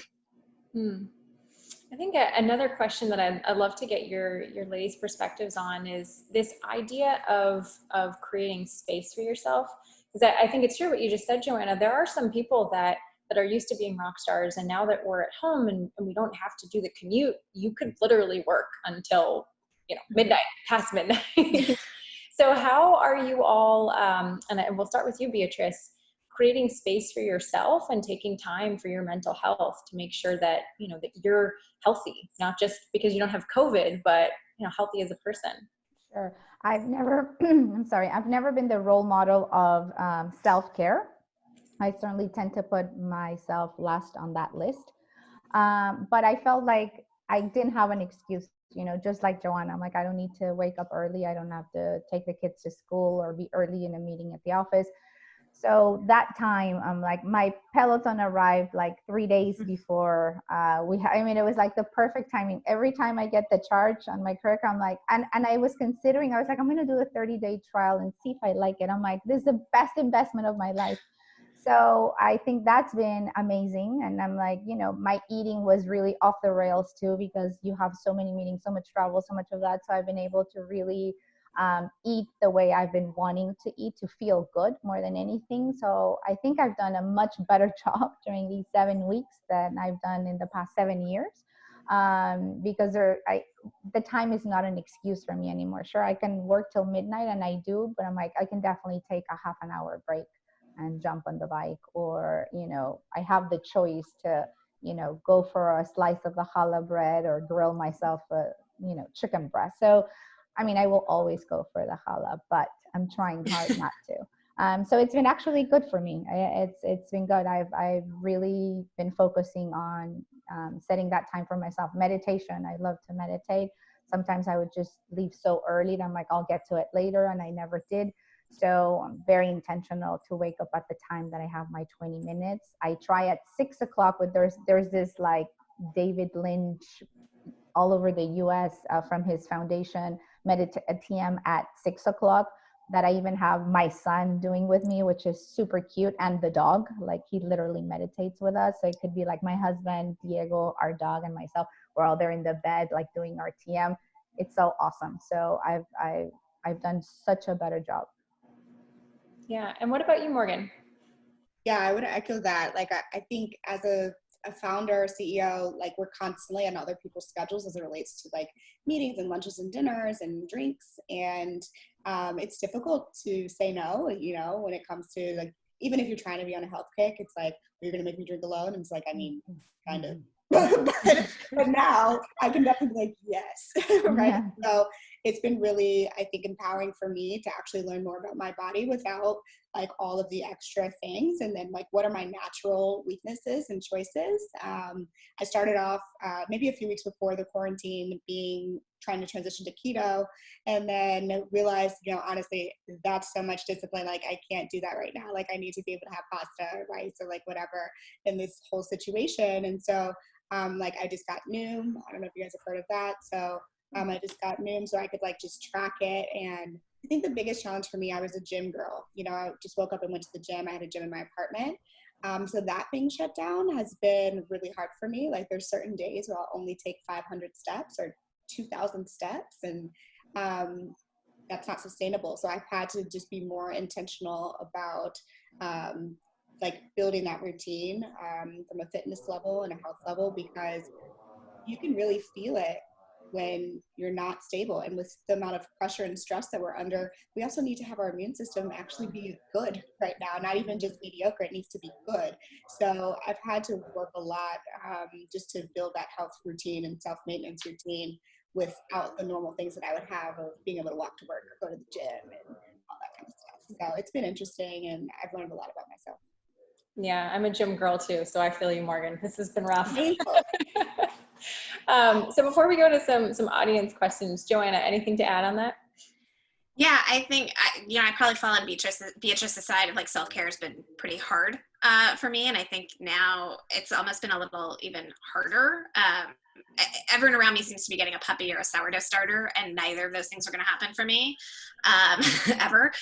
A: I think another question that I'd love to get your ladies' perspectives on is this idea of creating space for yourself. Because I think it's true what you just said, Joanna. There are some people that are used to being rock stars, and now that we're at home and we don't have to do the commute, you could literally work until, you know, midnight, past midnight. So how are you all, and we'll start with you, Beatriz, creating space for yourself and taking time for your mental health to make sure that, you know, that you're healthy, not just because you don't have COVID, but, you know, healthy as a person?
B: Sure. I've never, I'm sorry, I've never been the role model of self-care. I certainly tend to put myself last on that list. But I felt like I didn't have an excuse, you know, just like Joanna. I'm like, I don't need to wake up early. I don't have to take the kids to school or be early in a meeting at the office. So that time, I'm like, my Peloton arrived like 3 days before I mean, it was like the perfect timing. Every time I get the charge on my credit card, I'm like, and I was considering, I was like, I'm going to do a 30-day trial and see if I like it. I'm like, this is the best investment of my life. So I think that's been amazing. And I'm like, you know, my eating was really off the rails too, because you have so many meetings, so much travel, so much of that. So I've been able to really eat the way I've been wanting to eat, to feel good more than anything. So I think I've done a much better job during these 7 weeks than I've done in the past 7 years. Because the time is not an excuse for me anymore. Sure, I can work till midnight, and I do, but I'm like, I can definitely take a half an hour break and jump on the bike, or, you know, I have the choice to, you know, go for a slice of the challah bread or grill myself a, you know, chicken breast. So, I mean, I will always go for the challah, but I'm trying hard not to. So it's been actually good for me. It's been good. I've really been focusing on setting that time for myself. Meditation. I love to meditate. Sometimes I would just leave so early that I'm like, I'll get to it later, and I never did. So I'm very intentional to wake up at the time that I have my 20 minutes. I try at 6 o'clock, but there's this like David Lynch all over the US from his foundation, a TM at 6 o'clock that I even have my son doing with me, which is super cute, and the dog. Like, he literally meditates with us. So it could be like my husband, Diego, our dog, and myself. We're all there in the bed, like doing our TM. It's so awesome. So I've done such a better job.
A: Yeah. And what about you, Morgan?
D: Yeah, I would echo that. Like, I think as a founder, CEO, like, we're constantly on other people's schedules as it relates to like meetings and lunches and dinners and drinks. And it's difficult to say no, you know, when it comes to like, even if you're trying to be on a health kick, it's like, you're going to make me drink alone. And it's like, I mean, kind of. but now I can definitely be like, yes, right? Yeah. So it's been really, I think, empowering for me to actually learn more about my body without like all of the extra things. And then like, what are my natural weaknesses and choices? I started off maybe a few weeks before the quarantine trying to transition to keto, and then realized, you know, honestly, that's so much discipline. Like, I can't do that right now. Like, I need to be able to have pasta or rice or like whatever in this whole situation. And so like, I just got Noom. I don't know if you guys have heard of that. So I just got Noom so I could like just track it. And I think the biggest challenge for me, I was a gym girl. You know, I just woke up and went to the gym. I had a gym in my apartment. So that being shut down has been really hard for me. Like, there's certain days where I'll only take 500 steps or 2,000 steps. And that's not sustainable. So I've had to just be more intentional about like building that routine from a fitness level and a health level, because you can really feel it when you're not stable. And with the amount of pressure and stress that we're under, we also need to have our immune system actually be good right now, not even just mediocre, it needs to be good. So I've had to work a lot just to build that health routine and self-maintenance routine without the normal things that I would have of being able to walk to work or go to the gym and all that kind of stuff. So it's been interesting, and I've learned a lot about myself.
A: Yeah, I'm a gym girl too, so I feel you, Morgan. This has been rough. So before we go to some audience questions, Joanna, anything to add on that?
C: Yeah, I think, I probably fall on Beatrice's side of like self-care has been pretty hard for me. And I think now it's almost been a little even harder. Everyone around me seems to be getting a puppy or a sourdough starter, and neither of those things are going to happen for me ever.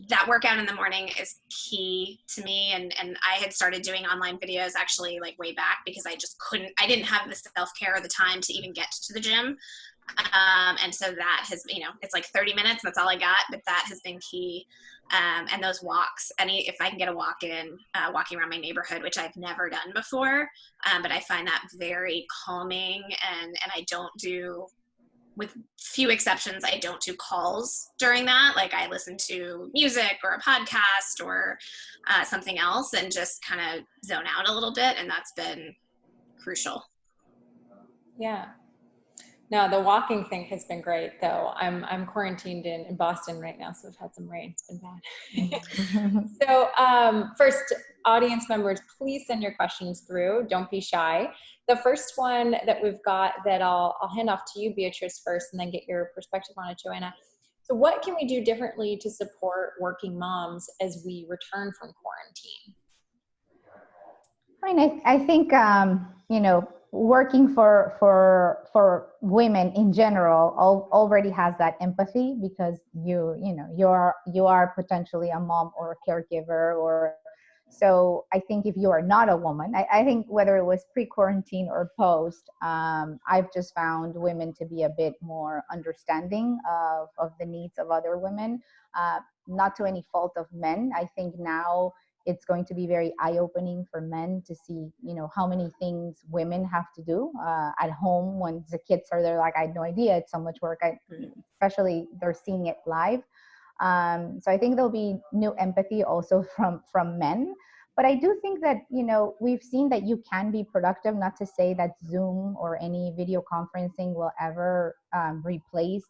C: That workout in the morning is key to me. And I had started doing online videos actually like way back because I didn't have the self-care or the time to even get to the gym. And so that has, it's like 30 minutes, that's all I got, but that has been key. And those walks, if I can get a walk in, walking around my neighborhood, which I've never done before, but I find that very calming, and I don't do, with few exceptions, I don't do calls during that. Like I listen to music or a podcast or something else and just kind of zone out a little bit. And that's been crucial.
A: Yeah. No, the walking thing has been great though. I'm quarantined in Boston right now, so we've had some rain. It's been bad. So first, audience members, please send your questions through. Don't be shy. The first one that we've got that I'll hand off to you, Beatrice, first, and then get your perspective on it, Joanna. So what can we do differently to support working moms as we return from quarantine?
B: I mean, I think, working for women in general already has that empathy, because you are potentially a mom or a caregiver, or so I think if you are not a woman, I think whether it was pre-quarantine or post, I've just found women to be a bit more understanding of the needs of other women, not to any fault of men. I think now it's going to be very eye-opening for men to see, how many things women have to do at home when the kids are there. Like, I had no idea it's so much work. Especially they're seeing it live. So I think there'll be new empathy also from men. But I do think that, we've seen that you can be productive, not to say that Zoom or any video conferencing will ever replace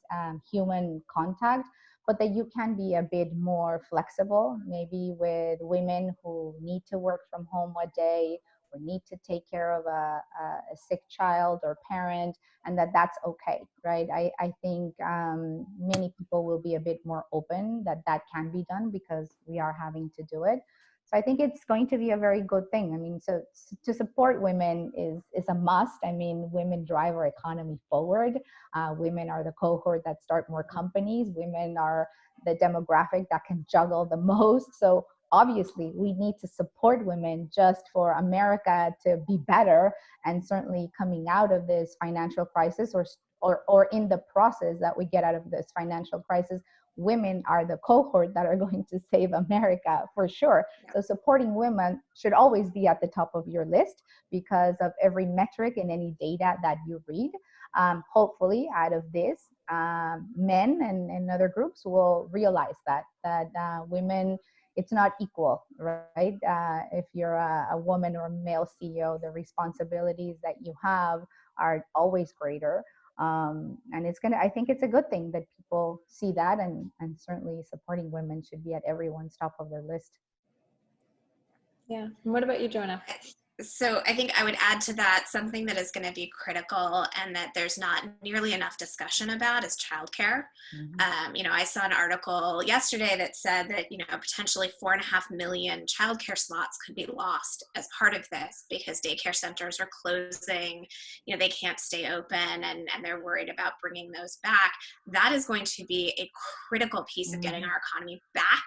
B: human contact, but that you can be a bit more flexible, maybe with women who need to work from home a day or need to take care of a sick child or parent, and that's okay, right? I think many people will be a bit more open that can be done because we are having to do it. So I think it's going to be a very good thing. I mean, so to support women is a must. I mean, women drive our economy forward. Women are the cohort that start more companies. Women are the demographic that can juggle the most. So obviously, we need to support women just for America to be better. And certainly coming out of this financial crisis or in the process that we get out of this financial crisis, women are the cohort that are going to save America for sure. So supporting women should always be at the top of your list because of every metric and any data that you read. Hopefully out of this, men and other groups will realize that women, it's not equal, right? If you're a woman or a male CEO, the responsibilities that you have are always greater. And I think it's a good thing that people see that, and certainly supporting women should be at everyone's top of their list.
A: Yeah. And what about you, Joanna?
C: So I think I would add to that something that is going to be critical and that there's not nearly enough discussion about is childcare. Mm-hmm. I saw an article yesterday that said that, potentially 4.5 million childcare slots could be lost as part of this because daycare centers are closing, they can't stay open and they're worried about bringing those back. That is going to be a critical piece of getting our economy back.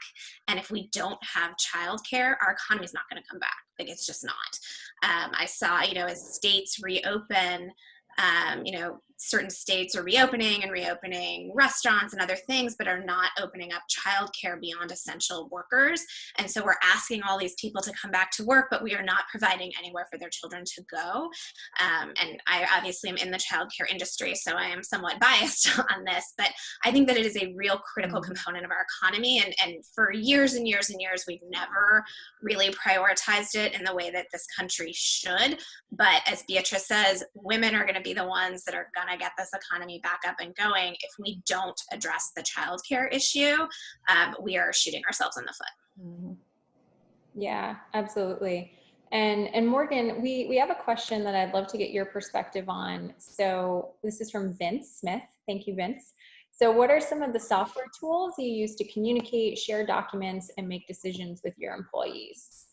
C: And if we don't have childcare, our economy is not going to come back. Like, it's just not. I saw, as states reopen, certain states are reopening restaurants and other things, but are not opening up childcare beyond essential workers. And so we're asking all these people to come back to work, but we are not providing anywhere for their children to go. And I obviously am in the childcare industry, so I am somewhat biased on this, but I think that it is a real critical component of our economy. And for years and years and years, we've never really prioritized it in the way that this country should. But as Beatriz says, women are going to be the ones that are going to get this economy back up and going. If we don't address the childcare issue, we are shooting ourselves in the foot.
A: Yeah, absolutely. And Morgan, we have a question that I'd love to get your perspective on. So this is from Vince Smith. Thank you, Vince. So what are some of the software tools you use to communicate, share documents, and make decisions with your employees?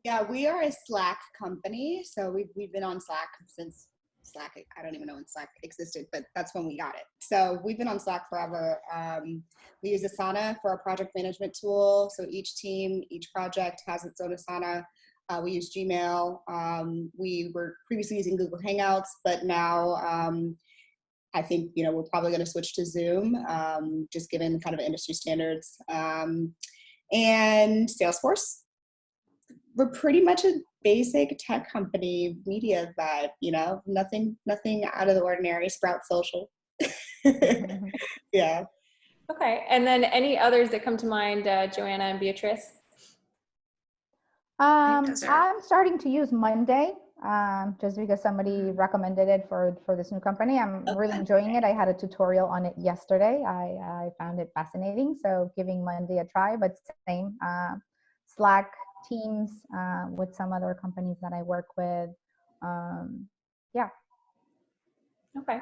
D: Yeah, we are a Slack company. So we've been on Slack since Slack, I don't even know when Slack existed, but that's when we got it. So we've been on Slack forever. We use Asana for our project management tool. So each team, each project has its own Asana. We use Gmail. We were previously using Google Hangouts, but now I think, we're probably going to switch to Zoom, just given kind of industry standards. And Salesforce. We're pretty much a basic tech company, media vibe, nothing out of the ordinary. Sprout Social. Yeah.
A: Okay. And then any others that come to mind, Joanna and Beatriz?
B: I'm starting to use Monday, just because somebody recommended it for this new company. I'm really enjoying it. I had a tutorial on it yesterday. I found it fascinating. So giving Monday a try, but same, Slack, Teams, with some other companies that I work with. Yeah.
A: Okay.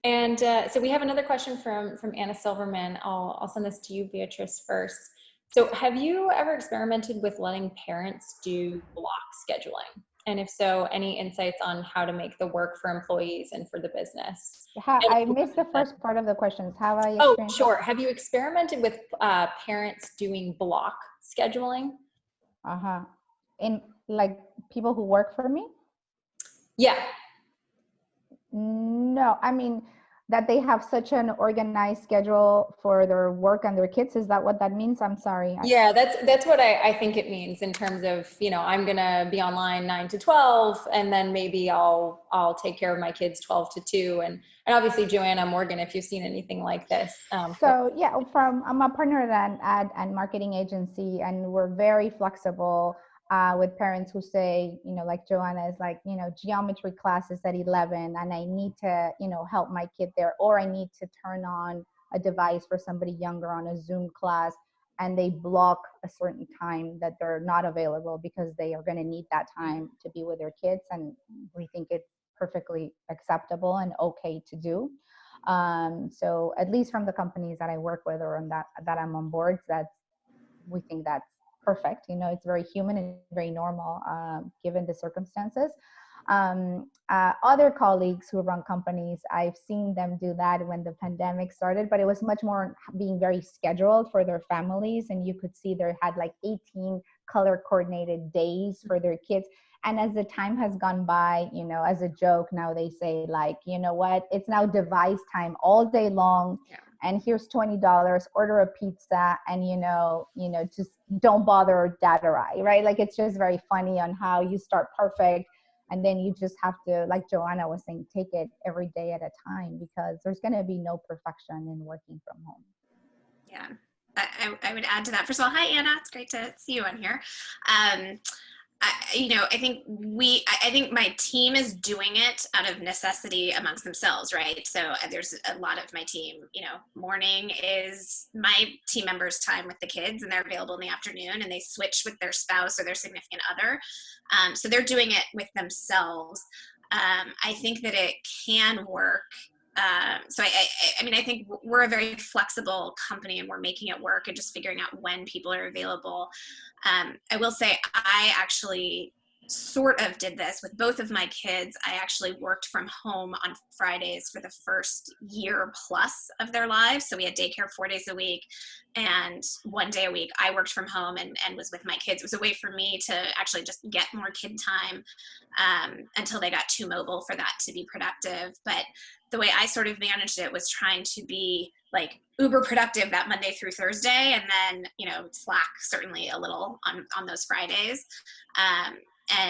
A: And so we have another question from Anna Silverman. I'll send this to you, Beatriz, first. So have you ever experimented with letting parents do block scheduling? And if so, any insights on how to make the work for employees and for the business?
B: I missed the first part of the questions. Have I
A: experienced? Oh, sure. Have you experimented with parents doing block scheduling?
B: In like people who work for me?
A: Yeah.
B: No, I mean, that they have such an organized schedule for their work and their kids. Is that what that means? I'm sorry.
A: Yeah, that's what I think it means in terms of, I'm going to be online 9 to 12, and then maybe I'll take care of my kids 12 to 2. And obviously, Joanna, Morgan, if you've seen anything like this.
B: So yeah, I'm a partner at an ad and marketing agency, and we're very flexible with parents who say, like Joanna is like, geometry class is at 11 and I need to, help my kid there, or I need to turn on a device for somebody younger on a Zoom class, and they block a certain time that they're not available because they are going to need that time to be with their kids. And we think it's perfectly acceptable and okay to do. So at least from the companies that I work with or that I'm on board, we think that's perfect. It's very human and very normal given the circumstances. Other colleagues who run companies, I've seen them do that when the pandemic started, but it was much more being very scheduled for their families. And you could see they had like 18 color coordinated days for their kids. And as the time has gone by, as a joke, now they say like, what, it's now device time all day long. Yeah. And here's $20, order a pizza, and, just don't bother dad or I, right? Like, it's just very funny on how you start perfect. And then you just have to, like Joanna was saying, take it every day at a time, because there's going to be no perfection in working from home.
C: Yeah, I would add to that. First of all, hi, Anna. It's great to see you on here. I think my team is doing it out of necessity amongst themselves, right? So there's a lot of my team, morning is my team members' time with the kids, and they're available in the afternoon, and they switch with their spouse or their significant other. So they're doing it with themselves. I think that it can work. So I think we're a very flexible company, and we're making it work and just figuring out when people are available. I will say I actually sort of did this with both of my kids. I actually worked from home on Fridays for the first year plus of their lives. So we had daycare 4 days a week, and 1 day a week I worked from home and was with my kids. It was a way for me to actually just get more kid time until they got too mobile for that to be productive. But the way I sort of managed it was trying to be like uber productive that Monday through Thursday, and then, you know, slack certainly a little on those Fridays.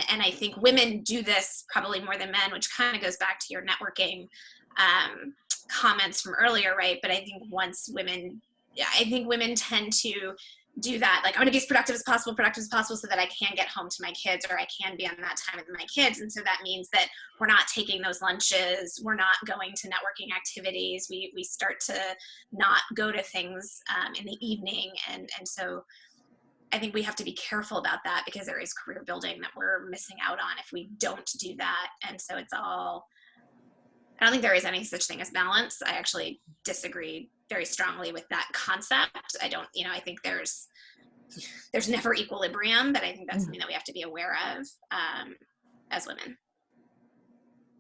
C: And I think women do this probably more than men, which kind of goes back to your networking comments from earlier, right? But I think women tend to do that. Like, I'm going to be as productive as possible so that I can get home to my kids, or I can be on that time with my kids. And so that means that we're not taking those lunches. We're not going to networking activities. We start to not go to things in the evening. And so I think we have to be careful about that, because there is career building that we're missing out on if we don't do that. And so I don't think there is any such thing as balance. I actually disagree very strongly with that concept. I think there's never equilibrium, but I think that's something that we have to be aware of as women.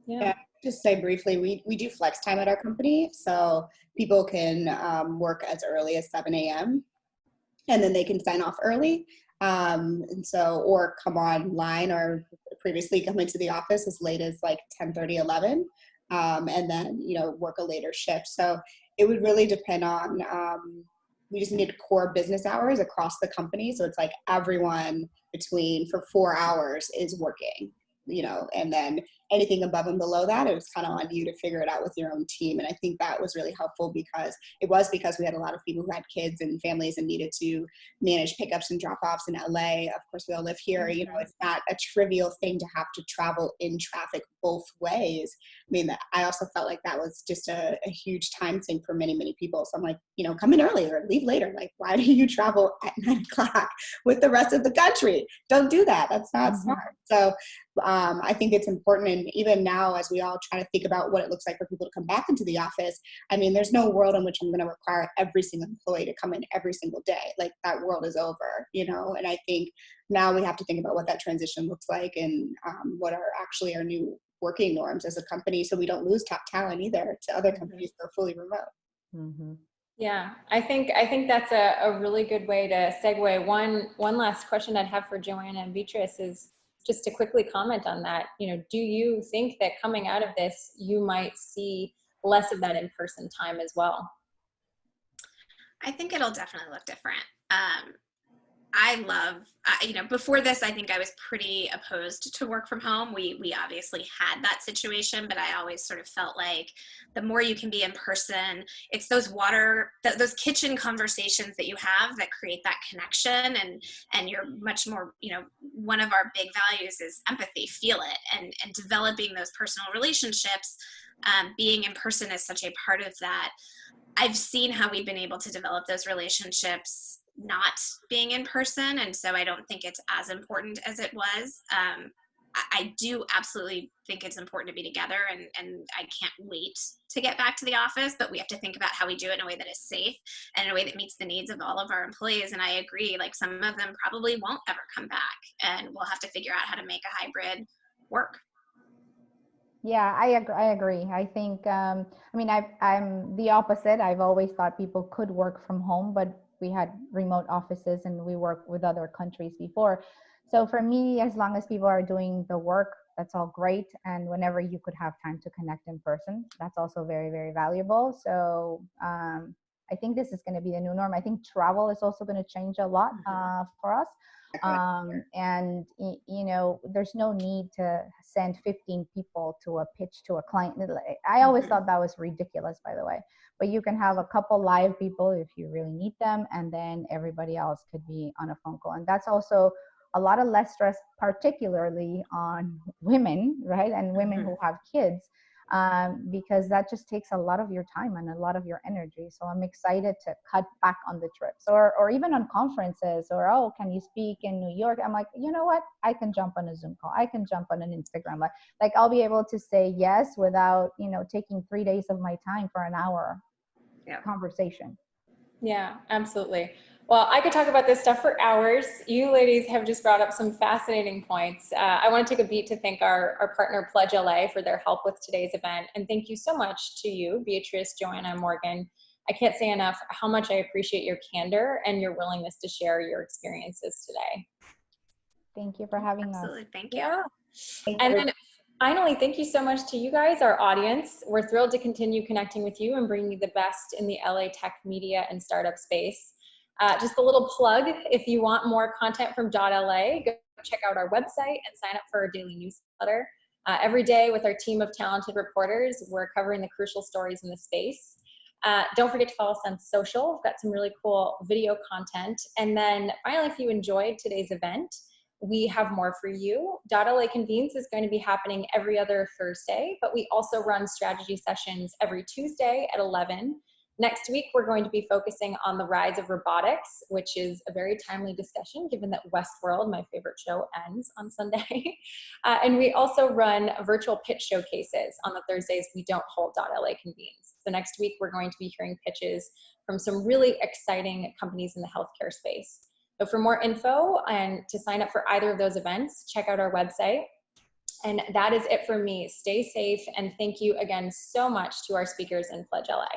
D: Yeah, just say briefly, we do flex time at our company. So people can work as early as 7 a.m. and then they can sign off early. And so, or come online, or previously come into the office as late as like 10:30, 11, and then, you know, work a later shift. So it would really depend on, we just need core business hours across the company. So it's like everyone for 4 hours is working, you know, and then anything above and below that, it was kind of on you to figure it out with your own team. And I think that was really helpful, because we had a lot of people who had kids and families and needed to manage pickups and drop-offs in LA. Of course, we all live here. You know, it's not a trivial thing to have to travel in traffic both ways. I mean, I also felt like that was just a huge time sink for many, many people. So I'm like, you know, come in early or leave later. Like, why do you travel at 9 o'clock with the rest of the country? Don't do that. That's not smart. So I think it's important. And even now, as we all try to think about what it looks like for people to come back into the office, I mean, there's no world in which I'm going to require every single employee to come in every single day. Like, that world is over, you know? And I think now we have to think about what that transition looks like, and what are actually our new working norms as a company, so we don't lose top talent either to other companies that are fully remote.
B: Mm-hmm.
A: Yeah, I think that's a really good way to segue. One last question I'd have for Joanna and Beatriz is just to quickly comment on that. You know, do you think that coming out of this, you might see less of that in-person time as well?
C: I think it'll definitely look different. Before this, I think I was pretty opposed to work from home. We obviously had that situation, but I always sort of felt like the more you can be in person, it's those kitchen conversations that you have that create that connection, and you're much more, you know, one of our big values is empathy, feel it, and developing those personal relationships. Being in person is such a part of that. I've seen how we've been able to develop those relationships not being in person, and so I don't think it's as important as it was. I do absolutely think it's important to be together, and I can't wait to get back to the office, but we have to think about how we do it in a way that is safe and in a way that meets the needs of all of our employees. And I agree, like, some of them probably won't ever come back, and we'll have to figure out how to make a hybrid work.
B: Yeah, I agree. I think, I'm the opposite. I've always thought people could work from home, but we had remote offices and we worked with other countries before. So for me, as long as people are doing the work, that's all great. And whenever you could have time to connect in person, that's also very, very valuable. So I think this is going to be the new norm. I think travel is also going to change a lot for us. And you know, there's no need to send 15 people to a pitch to a client. I always thought that was ridiculous, by the way, but you can have a couple live people if you really need them, and then everybody else could be on a phone call. And that's also a lot of less stress, particularly on women, right? And women who have kids, because that just takes a lot of your time and a lot of your energy. So I'm excited to cut back on the trips, or even on conferences, or, oh, can you speak in New York? I'm like, you know what? I can jump on a Zoom call. I can jump on an Instagram. Like I'll be able to say yes without, you know, taking 3 days of my time for an hour conversation.
A: Yeah, absolutely. Well, I could talk about this stuff for hours. You ladies have just brought up some fascinating points. I want to take a beat to thank our partner PledgeLA for their help with today's event. And thank you so much to you, Beatriz, Joanna, Morgan. I can't say enough how much I appreciate your candor and your willingness to share your experiences today.
B: Thank you for having us.
C: Absolutely, thank you.
A: Yeah. And then finally, thank you so much to you guys, our audience. We're thrilled to continue connecting with you and bringing you the best in the LA tech media and startup space. Just a little plug, if you want more content from dot.LA, go check out our website and sign up for our daily newsletter. Every day with our team of talented reporters, we're covering the crucial stories in the space. Don't forget to follow us on social. We've got some really cool video content. And then finally, if you enjoyed today's event, we have more for you. dot.LA Convenes is going to be happening every other Thursday, but we also run strategy sessions every Tuesday at 11. Next week, we're going to be focusing on the rise of robotics, which is a very timely discussion given that Westworld, my favorite show, ends on Sunday. And we also run virtual pitch showcases on the Thursdays we don't hold dot.LA Convenes. So next week, we're going to be hearing pitches from some really exciting companies in the healthcare space. So for more info and to sign up for either of those events, check out our website. And that is it for me. Stay safe, and thank you again so much to our speakers in PledgeLA.